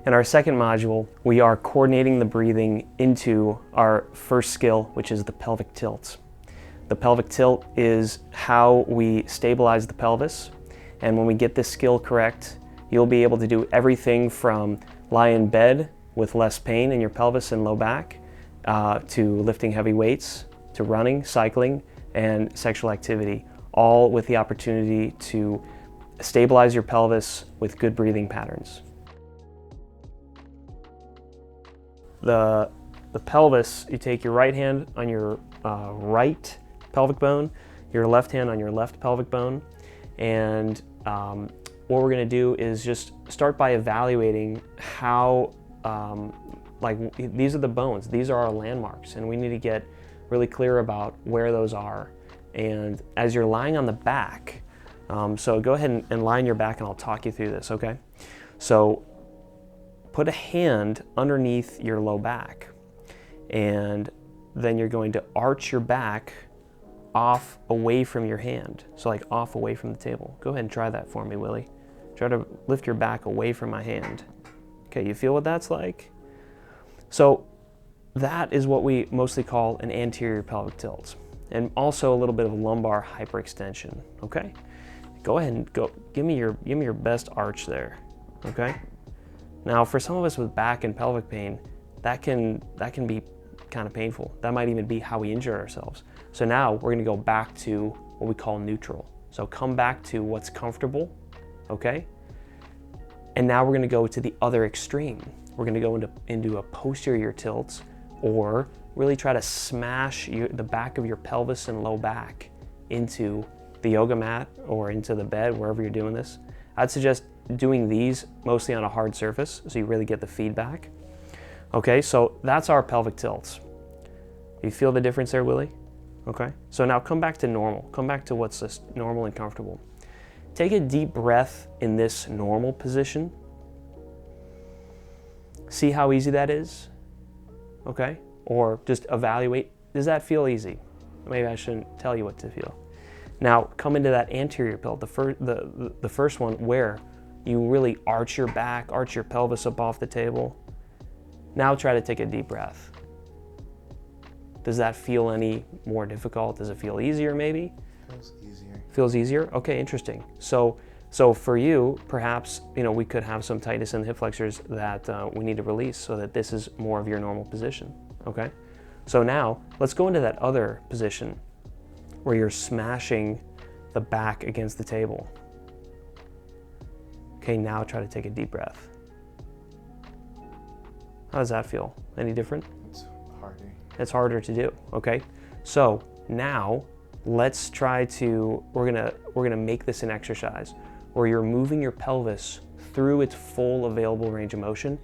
In our second module, we are coordinating the breathing into our first skill, which is the pelvic tilt. The pelvic tilt is how we stabilize the pelvis, and when we get this skill correct, you'll be able to do everything from lie in bed with less pain in your pelvis and low back, to lifting heavy weights, to running, cycling, and sexual activity, all with the opportunity to stabilize your pelvis with good breathing patterns. The pelvis, you take your right hand on your right pelvic bone, your left hand on your left pelvic bone, and what we're going to do is just start by evaluating how, these are the bones, these are our landmarks, and we need to get really clear about where those are. And as you're lying on the back, so go ahead and lie on your back and I'll talk you through this, okay? So put a hand underneath your low back, and then you're going to arch your back off away from your hand. So like off away from the table. Go ahead and try that for me, Willie. Try to lift your back away from my hand. Okay, you feel what that's like? So that is what we mostly call an anterior pelvic tilt, and also a little bit of lumbar hyperextension, okay? Go ahead and give me your best arch there, okay? Now, for some of us with back and pelvic pain, that can be kind of painful. That might even be how we injure ourselves. So now we're going to go back to what we call neutral. So come back to what's comfortable, okay? And now we're going to go to the other extreme. We're going to go into a posterior tilt, or really try to smash the back of your pelvis and low back into the yoga mat or into the bed, wherever you're doing this. I'd suggest doing these mostly on a hard surface so you really get the feedback. Okay, so that's our pelvic tilts. You feel the difference there, Willie? Okay, so now come back to normal. Come back to what's just normal and comfortable. Take a deep breath in this normal position. See how easy that is, okay? Or just evaluate, does that feel easy? Maybe I shouldn't tell you what to feel. Now come into that anterior tilt, the first one where you really arch your back, arch your pelvis up off the table. Now try to take a deep breath. Does that feel any more difficult? Does it feel easier maybe? Feels easier. Feels easier? Okay, interesting. So for you, perhaps, we could have some tightness in the hip flexors that we need to release so that this is more of your normal position, okay? So now let's go into that other position where you're smashing the back against the table. Okay, now try to take a deep breath. How does that feel? Any different? It's harder. It's harder to do, okay? So now let's try to, we're gonna make this an exercise where you're moving your pelvis through its full available range of motion,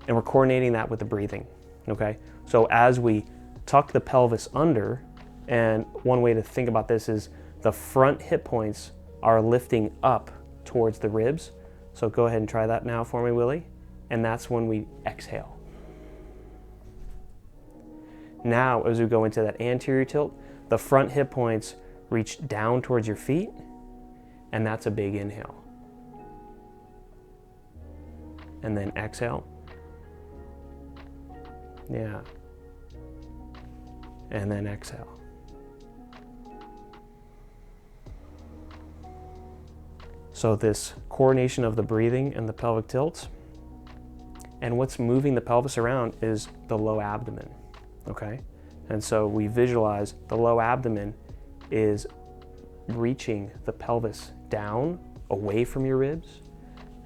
and we're coordinating that with the breathing, okay? So as we tuck the pelvis under, and one way to think about this is the front hip points are lifting up towards the ribs. So go ahead and try that now for me, Willie. And that's when we exhale. Now, as we go into that anterior tilt, the front hip points reach down towards your feet, and that's a big inhale. And then exhale. Yeah. And then exhale. So this coordination of the breathing and the pelvic tilt, and what's moving the pelvis around is the low abdomen, okay? And so we visualize the low abdomen is reaching the pelvis down away from your ribs,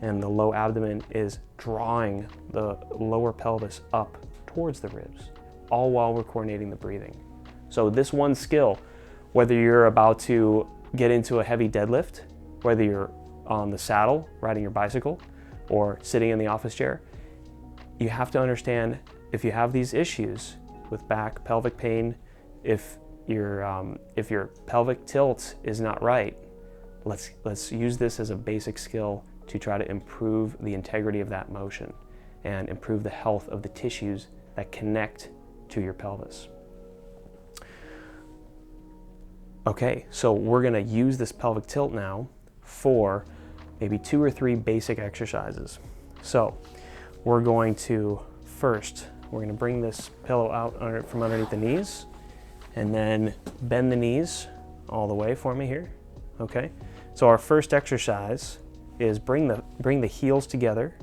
and the low abdomen is drawing the lower pelvis up towards the ribs, all while we're coordinating the breathing. So this one skill, whether you're about to get into a heavy deadlift, whether you're on the saddle, riding your bicycle, or sitting in the office chair, you have to understand if you have these issues with back, pelvic pain, if your pelvic tilt is not right, let's use this as a basic skill to try to improve the integrity of that motion and improve the health of the tissues that connect to your pelvis. Okay, so we're gonna use this pelvic tilt now for maybe 2 or 3 basic exercises. So we're going to we're going to bring this pillow out from underneath the knees, and then bend the knees all the way for me here. Okay, so our first exercise is bring the heels together,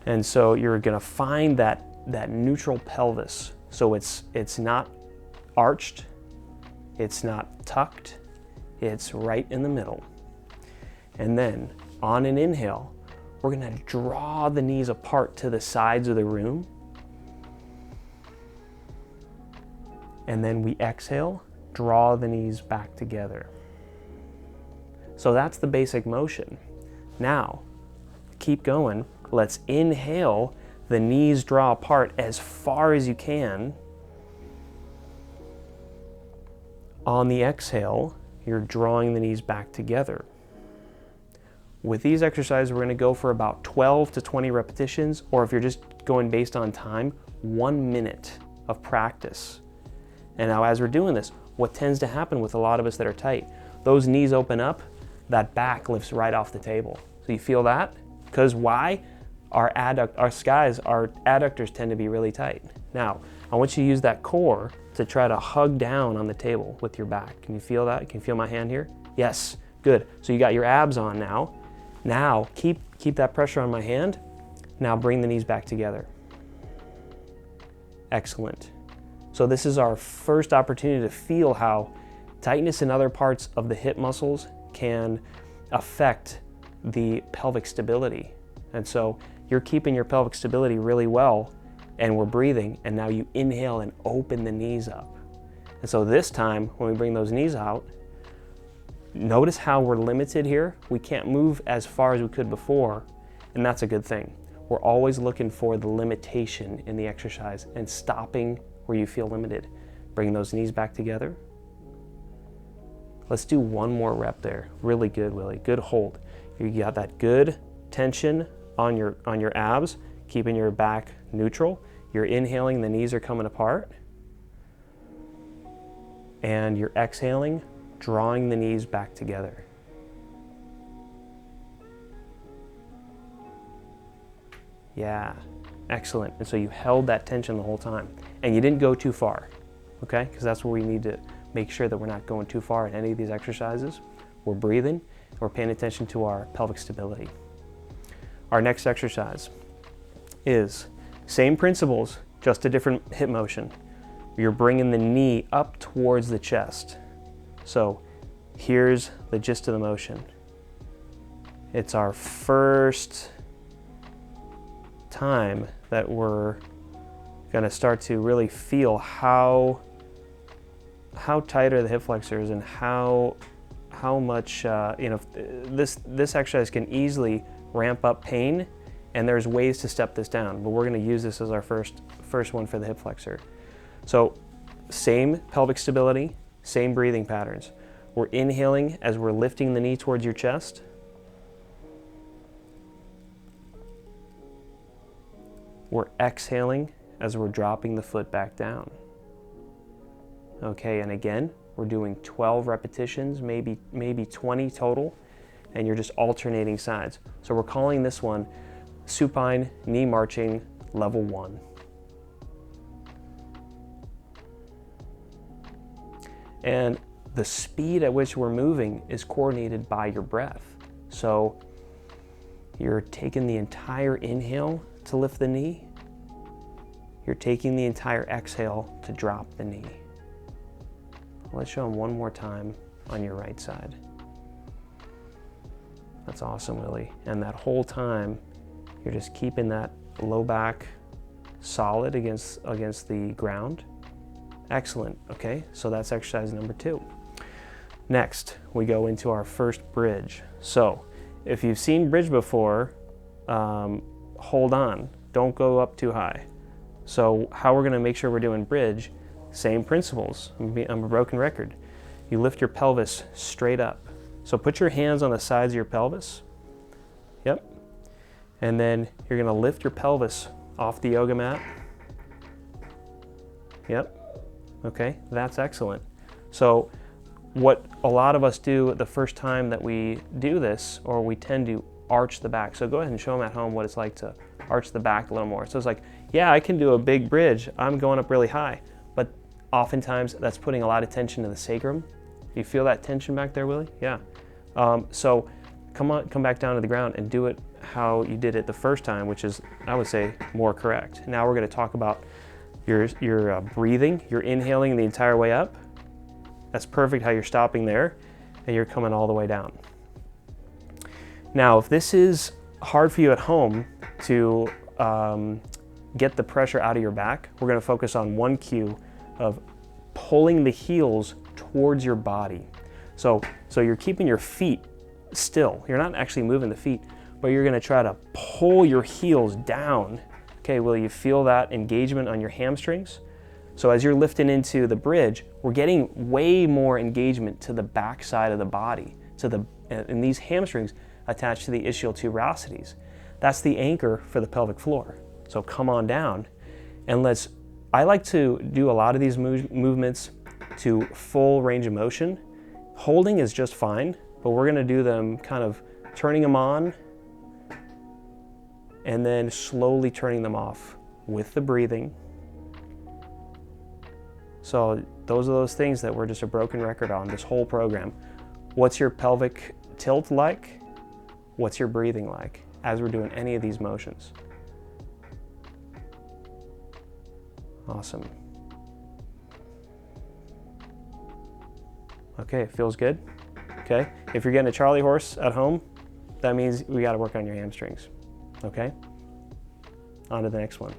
and so you're going to find that neutral pelvis. So it's not arched, it's not tucked, it's right in the middle. And then on an inhale, we're going to draw the knees apart to the sides of the room. And then we exhale, draw the knees back together. So that's the basic motion. Now, keep going. Let's inhale, the knees draw apart as far as you can. On the exhale, you're drawing the knees back together. With these exercises, we're going to go for about 12 to 20 repetitions, or if you're just going based on time, 1 minute of practice. And now as we're doing this, what tends to happen with a lot of us that are tight, those knees open up, that back lifts right off the table. So you feel that? Because why? Our adductors tend to be really tight. Now, I want you to use that core to try to hug down on the table with your back. Can you feel that? Can you feel my hand here? Yes, good. So you got your abs on now. Now, keep that pressure on my hand. Now bring the knees back together. Excellent. So this is our first opportunity to feel how tightness in other parts of the hip muscles can affect the pelvic stability. And so you're keeping your pelvic stability really well, and we're breathing, and now you inhale and open the knees up. And so this time, when we bring those knees out, notice how we're limited here. We can't move as far as we could before, and that's a good thing. We're always looking for the limitation in the exercise and stopping where you feel limited. Bring those knees back together. Let's do one more rep there. Really good, Willie. Good hold. You got that good tension on your abs, keeping your back neutral. You're inhaling, the knees are coming apart. And you're exhaling, drawing the knees back together. Yeah, excellent. And so you held that tension the whole time. And you didn't go too far, okay? Because that's where we need to make sure that we're not going too far in any of these exercises. We're breathing, we're paying attention to our pelvic stability. Our next exercise is same principles, just a different hip motion. You're bringing the knee up towards the chest. So here's the gist of the motion. It's our first time that we're going to start to really feel how tight are the hip flexors and how much this exercise can easily ramp up pain, and there's ways to step this down, but we're going to use this as our first one for the hip flexor. So same pelvic stability, same breathing patterns. We're inhaling as we're lifting the knee towards your chest. We're exhaling as we're dropping the foot back down. Okay, and again, we're doing 12 repetitions, maybe 20 total, and you're just alternating sides. So we're calling this one supine knee marching level 1. And the speed at which we're moving is coordinated by your breath. So you're taking the entire inhale to lift the knee. You're taking the entire exhale to drop the knee. Let's show them one more time on your right side. That's awesome, Willie. And that whole time, you're just keeping that low back solid against the ground. Excellent, okay? So that's exercise number 2. Next, we go into our first bridge. So if you've seen bridge before, hold on, don't go up too high. So how we're gonna make sure we're doing bridge, same principles. I'm a broken record. You lift your pelvis straight up. So put your hands on the sides of your pelvis. Yep. And then you're gonna lift your pelvis off the yoga mat. Yep. Okay, that's excellent. So what a lot of us do the first time that we do this, or we tend to arch the back. So go ahead and show them at home what it's like to arch the back a little more. So it's like, yeah, I can do a big bridge. I'm going up really high. But oftentimes that's putting a lot of tension to the sacrum. You feel that tension back there, Willie? Yeah. So come back down to the ground and do it how you did it the first time, which is, I would say, more correct. Now we're going to talk about your breathing. You're inhaling the entire way up. That's perfect how you're stopping there, and you're coming all the way down. Now, if this is hard for you at home to get the pressure out of your back, we're going to focus on one cue of pulling the heels towards your body. So you're keeping your feet still. You're not actually moving the feet, but you're going to try to pull your heels down. Okay, will you feel that engagement on your hamstrings? So as you're lifting into the bridge, we're getting way more engagement to the back side of the body, and these hamstrings attached to the ischial tuberosities. That's the anchor for the pelvic floor. So come on down, and I like to do a lot of these movements to full range of motion. Holding is just fine, but we're gonna do them kind of turning them on and then slowly turning them off with the breathing. So those are those things that we're just a broken record on this whole program. What's your pelvic tilt like? What's your breathing like as we're doing any of these motions? Awesome. Okay, it feels good. Okay, if you're getting a Charlie horse at home, that means we got to work on your hamstrings. Okay, on to the next one.